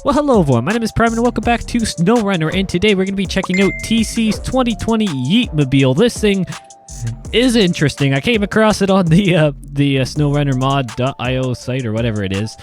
Well, hello everyone, my name is Prime and welcome back to SnowRunner, and today we're going to be checking out TC's 2020 Yeet Mobile. This thing is interesting. I came across it on the SnowRunnerMod.io site or whatever it is.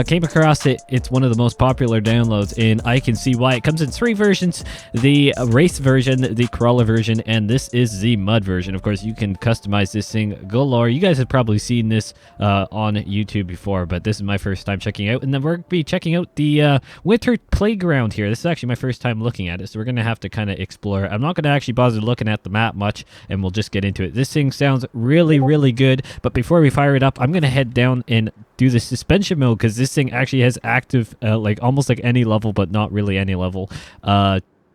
Came across it. It's one of the most popular downloads, and I can see why. It comes in 3 versions: the race version, the crawler version, and this is the mud version. Of course, you can customize this thing galore. You guys have probably seen this on YouTube before, but this is my first time checking out. And then we're going to be checking out the winter playground here. This is actually my first time looking at it, so we're going to have to kind of explore. I'm not going to actually bother looking at the map much, and we'll just get into it. This thing sounds really, really good, but before we fire it up, I'm going to head down and do the suspension mode, because this thing actually has active, like almost like any level, but not really any level,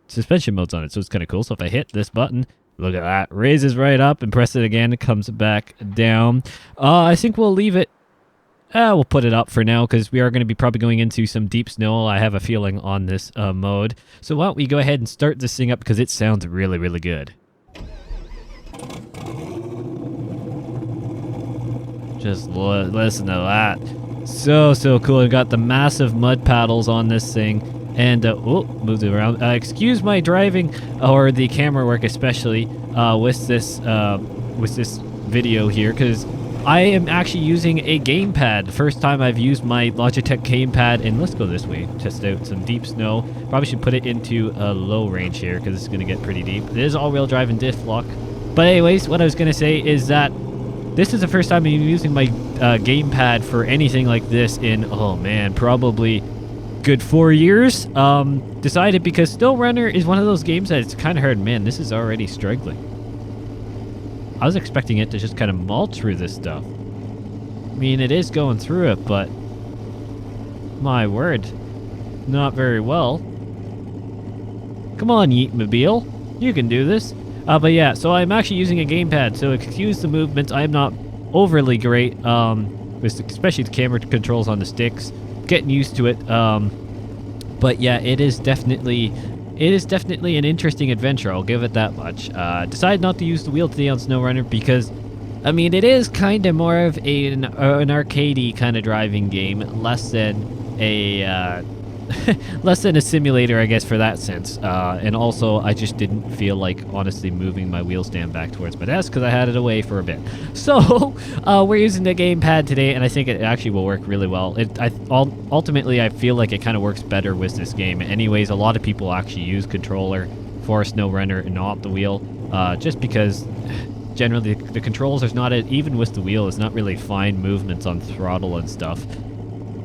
suspension modes on it, so it's kind of cool. So if I hit this button, look at that, raises right up, and press it again, it comes back down. I think we'll leave it, we'll put it up for now, because we are going to be probably going into some deep snow, I have a feeling, on this mode. So why don't we go ahead and start this thing up, because it sounds really, really good. Just listen to that. So cool. We got the massive mud paddles on this thing. And, moved it around. Excuse my driving, or the camera work especially, with this video here, because I am actually using a gamepad. The first time I've used my Logitech gamepad, and let's go this way, test out some deep snow. Probably should put it into a low range here, because it's going to get pretty deep. It is all-wheel drive and diff lock. But anyways, what I was going to say is that this is the first time I'm using my gamepad for anything like this in, oh man, probably good 4 years. Decided because SnowRunner is one of those games that it's kind of hard. Man, this is already struggling. I was expecting it to just kind of malt through this stuff. I mean, it is going through it, but my word, not very well. Come on, Yeet Mobile, you can do this. But yeah, so I'm actually using a gamepad, so excuse the movements. I'm not overly great, with especially the camera controls on the sticks. Getting used to it. But yeah, it is definitely an interesting adventure. I'll give it that much. Decided not to use the wheel today on SnowRunner because, I mean, it is kind of more of an arcadey kind of driving game, less than a simulator, I guess, for that sense. And also, I just didn't feel like, honestly, moving my wheel stand back towards my desk because I had it away for a bit. So, we're using the gamepad today, and I think it actually will work really well. Ultimately, I feel like it kind of works better with this game. Anyways, a lot of people actually use controller for SnowRunner and not the wheel, just because generally the controls are not, even with the wheel, it's not really fine movements on throttle and stuff.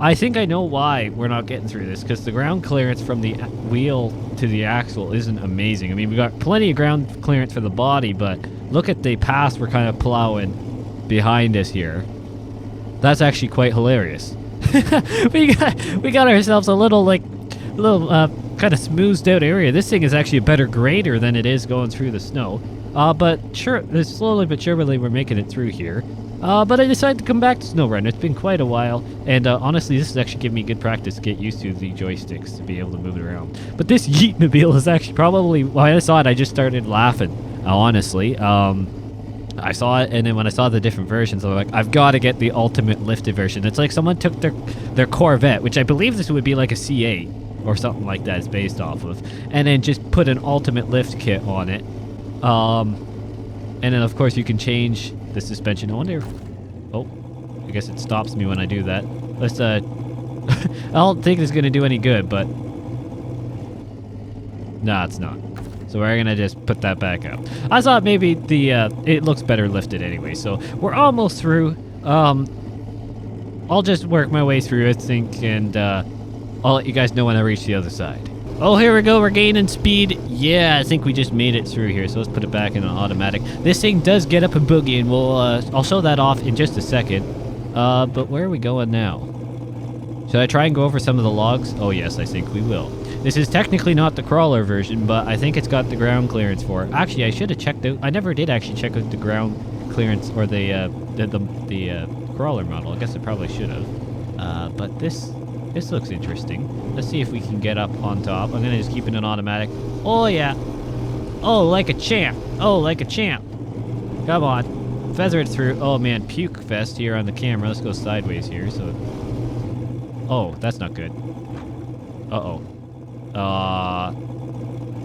I think I know why we're not getting through this, because the ground clearance from the wheel to the axle isn't amazing. I mean, we got plenty of ground clearance for the body, but look at the path we're kind of plowing behind us here. That's actually quite hilarious. we got ourselves a little kind of smoothed out area. This thing is actually a better grader than it is going through the snow. But sure, slowly but surely we're making it through here. But I decided to come back to SnowRunner. It's been quite a while, and honestly, this is actually giving me good practice to get used to the joysticks to be able to move it around. But this Yeet Mobile is actually probably, when I saw it, I just started laughing, honestly. I saw it, and then when I saw the different versions, I was like, I've got to get the ultimate lifted version. It's like someone took their Corvette, which I believe this would be like a C8 or something like that it's based off of, and then just put an ultimate lift kit on it. And then, of course, you can change the suspension. I wonder if... Oh, I guess it stops me when I do that. Let's, I don't think it's going to do any good, but... Nah, it's not. So we're going to just put that back up. I thought maybe the, it looks better lifted anyway, so we're almost through. I'll just work my way through, I think, and, I'll let you guys know when I reach the other side. Oh, here we go. We're gaining speed. Yeah, I think we just made it through here. So let's put it back in an automatic. This thing does get up and boogie, and I'll show that off in just a second. But where are we going now? Should I try and go over some of the logs? Oh, yes, I think we will. This is technically not the crawler version, but I think it's got the ground clearance for it. Actually, I should have checked out. I never did actually check out the ground clearance or the crawler model. I guess I probably should have. But this looks interesting. Let's see if we can get up on top. I'm gonna just keep it in automatic. Oh yeah. Oh, like a champ. Oh, like a champ. Come on. Feather it through. Oh man, puke fest here on the camera. Let's go sideways here. So. Oh, that's not good. Uh-oh.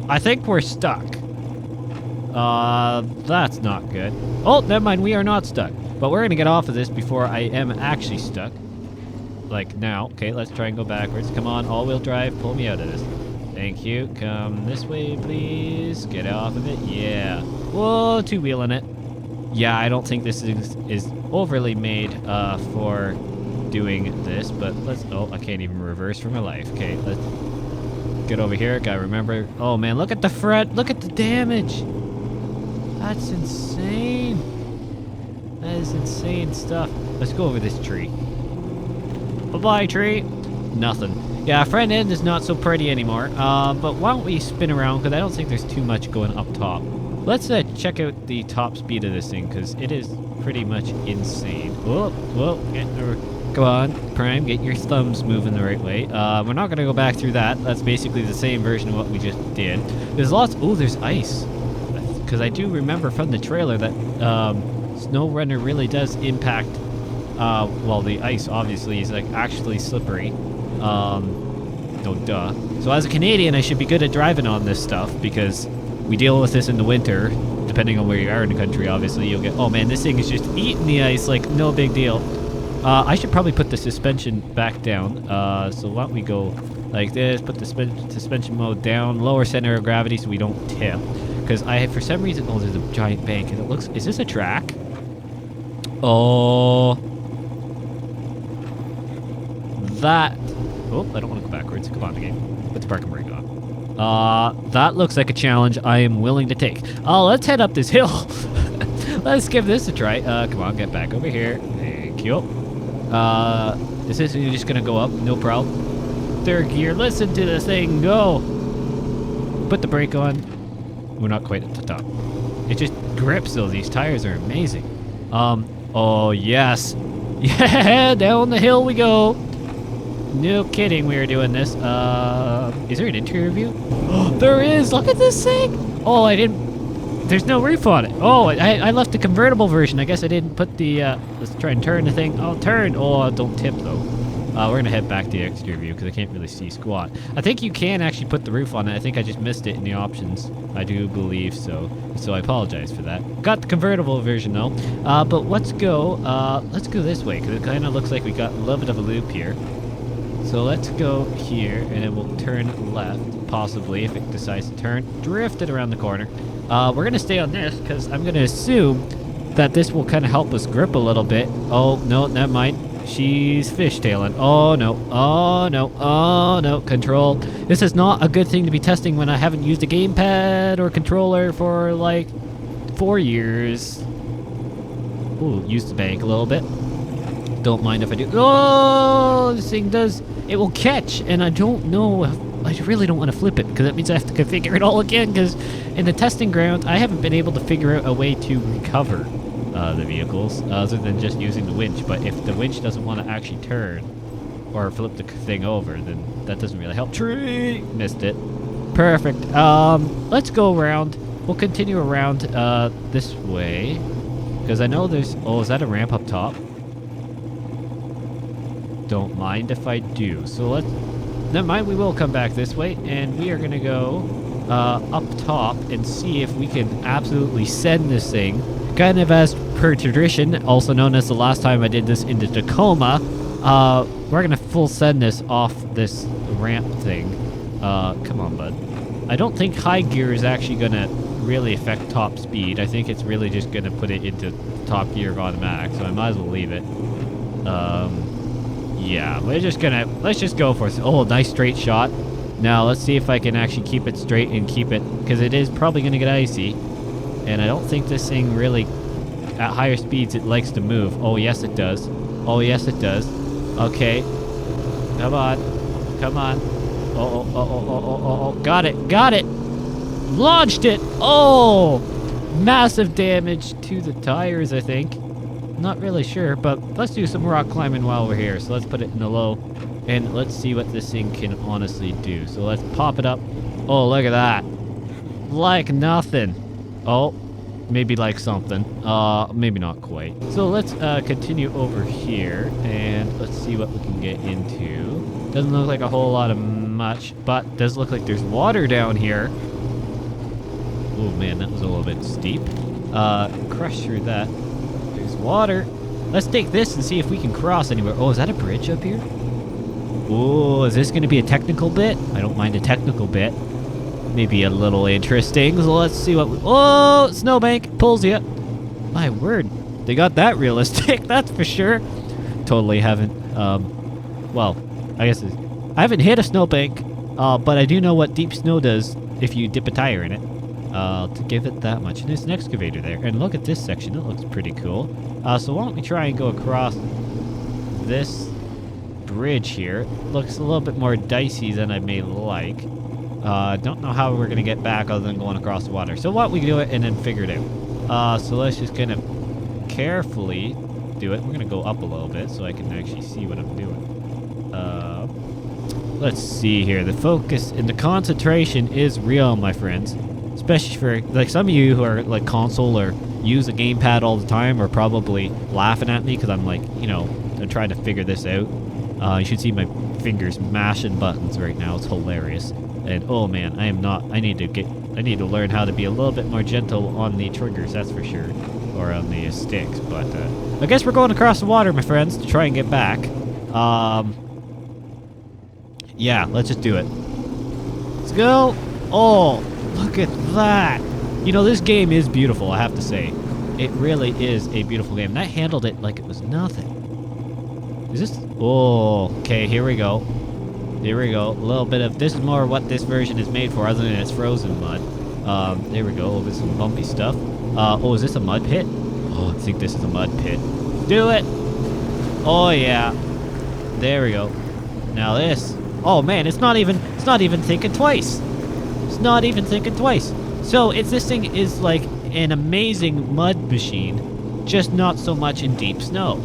I think we're stuck. That's not good. Oh, never mind, we are not stuck. But we're gonna get off of this before I am actually stuck. Like now. Okay, let's try and go backwards. Come on, all-wheel drive, pull me out of this. Thank you. Come this way, please. Get off of it. Yeah. Whoa, two-wheeling it. Yeah, I don't think this is overly made for doing this, but let's... Oh, I can't even reverse for my life. Okay, let's get over here. Gotta remember... Oh, man, look at the front. Look at the damage. That's insane. That is insane stuff. Let's go over this tree. Bye-bye, tree. Nothing. Yeah, front end is not so pretty anymore. But why don't we spin around, because I don't think there's too much going up top. Let's check out the top speed of this thing, because it is pretty much insane. Whoa, whoa, go on, Prime, get your thumbs moving the right way. We're not going to go back through that. That's basically the same version of what we just did. There's lots... Oh, there's ice. Because I do remember from the trailer that SnowRunner really does impact... well, the ice, obviously, is like actually slippery. No, duh. So as a Canadian, I should be good at driving on this stuff, because... We deal with this in the winter, depending on where you are in the country, obviously. You'll get, oh man, this thing is just eating the ice like no big deal. I should probably put the suspension back down. So why don't we go like this, put the suspension mode down, lower center of gravity so we don't tip. Because for some reason, oh, there's a giant bank, and it looks, is this a track? Oh. That, oh, I don't want to go backwards. Come on, the game. Put the parking brake on. That looks like a challenge I am willing to take. Oh, let's head up this hill. Let's give this a try. Come on, get back over here. Thank you. Is this just gonna go up? No problem. Third gear, listen to this thing go. Put the brake on. We're not quite at the top. It just grips though, these tires are amazing. Oh yes. Yeah, down the hill we go. No kidding, we were doing this. Is there an interior view? There is! Look at this thing! Oh, I didn't... There's no roof on it. Oh, I left the convertible version. I guess I didn't put the... Let's try and turn the thing. Oh, turn! Oh, don't tip, though. We're gonna head back to the exterior view, because I can't really see squat. I think you can actually put the roof on it. I think I just missed it in the options. I do believe so. So I apologize for that. Got the convertible version, though. But let's go this way, because it kind of looks like we got a little bit of a loop here. So let's go here, and then we'll turn left, possibly, if it decides to turn. Drift it around the corner. We're going to stay on this, because I'm going to assume that this will kind of help us grip a little bit. Oh, no, never mind. She's fishtailing. Oh, no. Oh, no. Oh, no. Control. This is not a good thing to be testing when I haven't used a gamepad or controller for, like, 4 years. Ooh, use the bank a little bit. Don't mind if I do. Oh, this thing does... It will catch, and I don't know. I really don't want to flip it, because that means I have to configure it all again, because in the testing ground, I haven't been able to figure out a way to recover the vehicles, other than just using the winch. But if the winch doesn't want to actually turn or flip the thing over, then that doesn't really help. Tree! Missed it. Perfect. Let's go around. We'll continue around this way, because I know there's... Oh, is that a ramp up top? Don't mind if I do. So let's... Never mind, we will come back this way, and we are going to go up top and see if we can absolutely send this thing. Kind of as per tradition, also known as the last time I did this into Tacoma, we're going to full send this off this ramp thing. Come on, bud. I don't think high gear is actually going to really affect top speed. I think it's really just going to put it into top gear of automatic, so I might as well leave it. Yeah, let's just go for it. Oh, nice straight shot. Now, let's see if I can actually keep it straight and keep it, because it is probably going to get icy. And I don't think this thing really, at higher speeds, it likes to move. Oh, yes, it does. Oh, yes, it does. Okay. Come on. Come on. Oh. Got it. Launched it. Oh, massive damage to the tires, I think. Not really sure, but let's do some rock climbing while we're here. So let's put it in the low, and let's see what this thing can honestly do. So let's pop it up. Oh, look at that. Like nothing. Oh, maybe like something. Maybe not quite. So let's continue over here, and let's see what we can get into. Doesn't look like a whole lot of much, but does look like there's water down here. Oh man, that was a little bit steep. Crush through that. There's water. Let's take this and see if we can cross anywhere. Oh, is that a bridge up here? Oh, is this going to be a technical bit? I don't mind a technical bit. Maybe a little interesting. So let's see what oh, snowbank pulls you. My word. They got that realistic, that's for sure. Totally haven't, well, I guess I haven't hit a snowbank, but I do know what deep snow does if you dip a tire in it. To give it that much. And there's an excavator there. And look at this section. It looks pretty cool. So why don't we try and go across this bridge here. It looks a little bit more dicey than I may like. Don't know how we're going to get back other than going across the water. So why don't we do it and then figure it out. So let's just kind of carefully do it. We're going to go up a little bit so I can actually see what I'm doing. Let's see here. The focus and the concentration is real, my friends. Especially for, like, some of you who are, like, console or use a gamepad all the time are probably laughing at me because I'm, like, you know, I'm trying to figure this out. You should see my fingers mashing buttons right now. It's hilarious. And, oh, man, I need to learn how to be a little bit more gentle on the triggers, that's for sure. Or on the sticks. But, I guess we're going across the water, my friends, to try and get back. Yeah, let's just do it. Let's go. Oh, look at that. You know, this game is beautiful, I have to say. It really is a beautiful game. And I handled it like it was nothing. Is this? Oh, okay, here we go. Here we go. A little bit of, this is more what this version is made for, other than it's frozen mud. There we go. Over some bumpy stuff. Oh, is this a mud pit? Oh, I think this is a mud pit. Do it. Oh, yeah. There we go. Now this. Oh, man, it's not even thinking twice. It's not even thinking twice. So, this thing is like an amazing mud machine, just not so much in deep snow.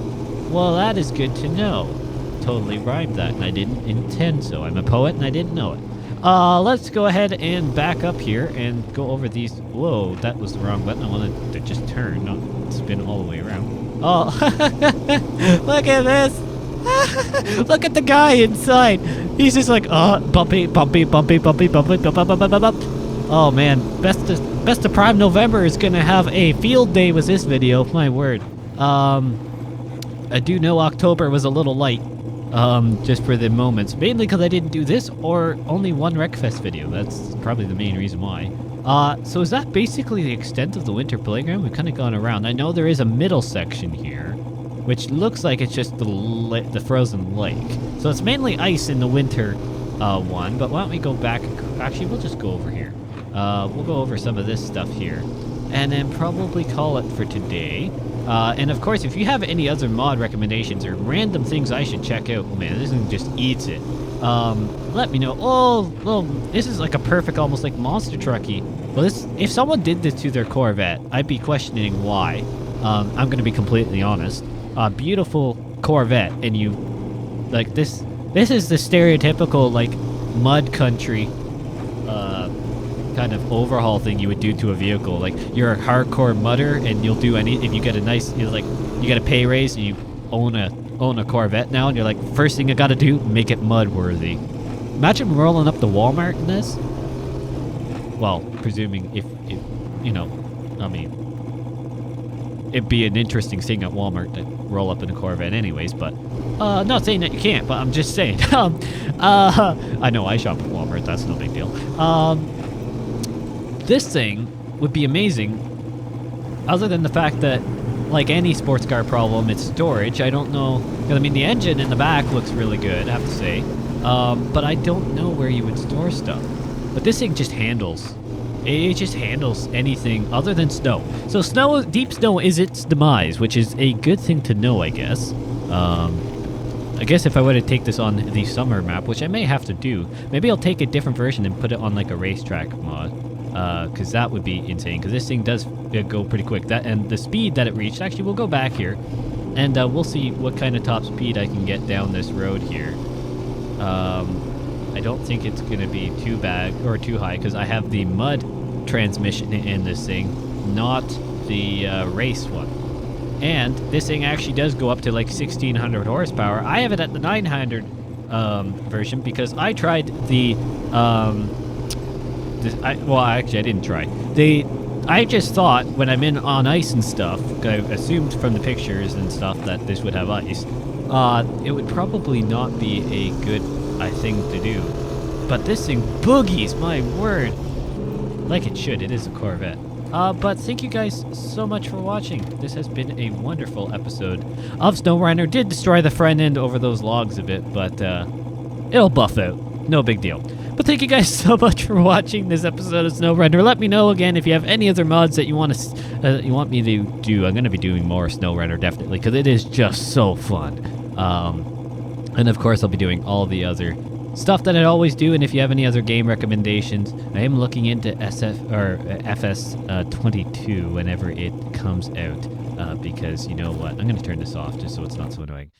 Well, that is good to know. Totally rhymed that, and I didn't intend so. I'm a poet, and I didn't know it. Let's go ahead and back up here and go over these. Whoa, that was the wrong button. I wanted to just turn, not spin all the way around. Oh, look at this. Look at the guy inside. He's just like, oh, bumpy, bumpy, bumpy, bumpy, bumpy, bumpy, bumpy, bumpy, bumpy. Oh man, best of Prime November is gonna have a field day with this video. My word. I do know October was a little light, just for the moments, mainly because I didn't do this or only one Wreckfest video. That's probably the main reason why. So is that basically the extent of the winter playground? We've kind of gone around. I know there is a middle section here, which looks like it's just the frozen lake. So it's mainly ice in the winter one, but why don't we go back? Actually, we'll just go over here. We'll go over some of this stuff here, and then probably call it for today. And of course, if you have any other mod recommendations or random things I should check out, oh man, this thing just eats it. Let me know. Oh, well, this is like a perfect, almost like monster trucky. Well, if someone did this to their Corvette, I'd be questioning why. I'm gonna be completely honest. Beautiful Corvette, and you like this is the stereotypical like mud country kind of overhaul thing you would do to a vehicle. Like, you're a hardcore mudder and you'll do if you get a nice, you get a pay raise and you own a Corvette now, and you're like, first thing I gotta do, make it mud worthy. Imagine rolling up the Walmart in this. Well, presuming if you know, I mean, it'd be an interesting thing at Walmart to roll up in a Corvette anyways, but not saying that you can't, but I'm just saying. I know I shop at Walmart, that's no big deal. This thing would be amazing, other than the fact that, like any sports car problem, it's storage. I don't know, I mean, the engine in the back looks really good, I have to say, but I don't know where you would store stuff. But this thing just handles. It just handles anything other than snow. So deep snow is its demise, which is a good thing to know, I guess. I guess if I were to take this on the summer map, which I may have to do, maybe I'll take a different version and put it on like a racetrack mod. Because that would be insane, because this thing does go pretty quick. And the speed that it reached, actually we'll go back here, and we'll see what kind of top speed I can get down this road here. I don't think it's going to be too bad, or too high, because I have the mud transmission in this thing, not the race one. And this thing actually does go up to like 1600 horsepower. I have it at the 900 version because I tried the well, actually, I didn't try. I just thought when I'm in on ice and stuff, I assumed from the pictures and stuff that this would have ice. It would probably not be a good thing to do. But this thing boogies, my word. Like it should. It is a Corvette. But thank you guys so much for watching. This has been a wonderful episode of SnowRunner. Did destroy the front end over those logs a bit, but it'll buff out. No big deal. But thank you guys so much for watching this episode of SnowRunner. Let me know again if you have any other mods that you want me to do. I'm going to be doing more SnowRunner definitely because it is just so fun. And of course, I'll be doing all the other stuff that I always do. And if you have any other game recommendations, I am looking into FS22 whenever it comes out. Because you know what? I'm going to turn this off just so it's not so annoying.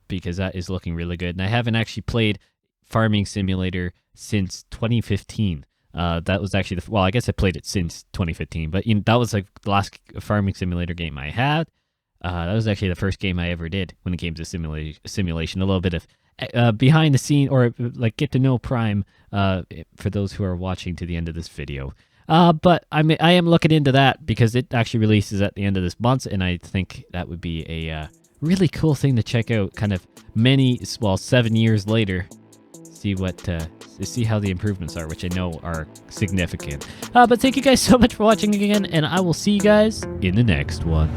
Because that is looking really good. And I haven't actually played Farming Simulator since 2015. That was actually well, I guess I played it since 2015, but that was like the last Farming Simulator game I had. That was actually the first game I ever did when it came to simulation. A little bit of behind the scene or like get to know Prime for those who are watching to the end of this video. But I am looking into that because it actually releases at the end of this month, and I think that would be a really cool thing to check out. Kind of 7 years later. See how the improvements are, which I know are significant. But thank you guys so much for watching again, and I will see you guys in the next one.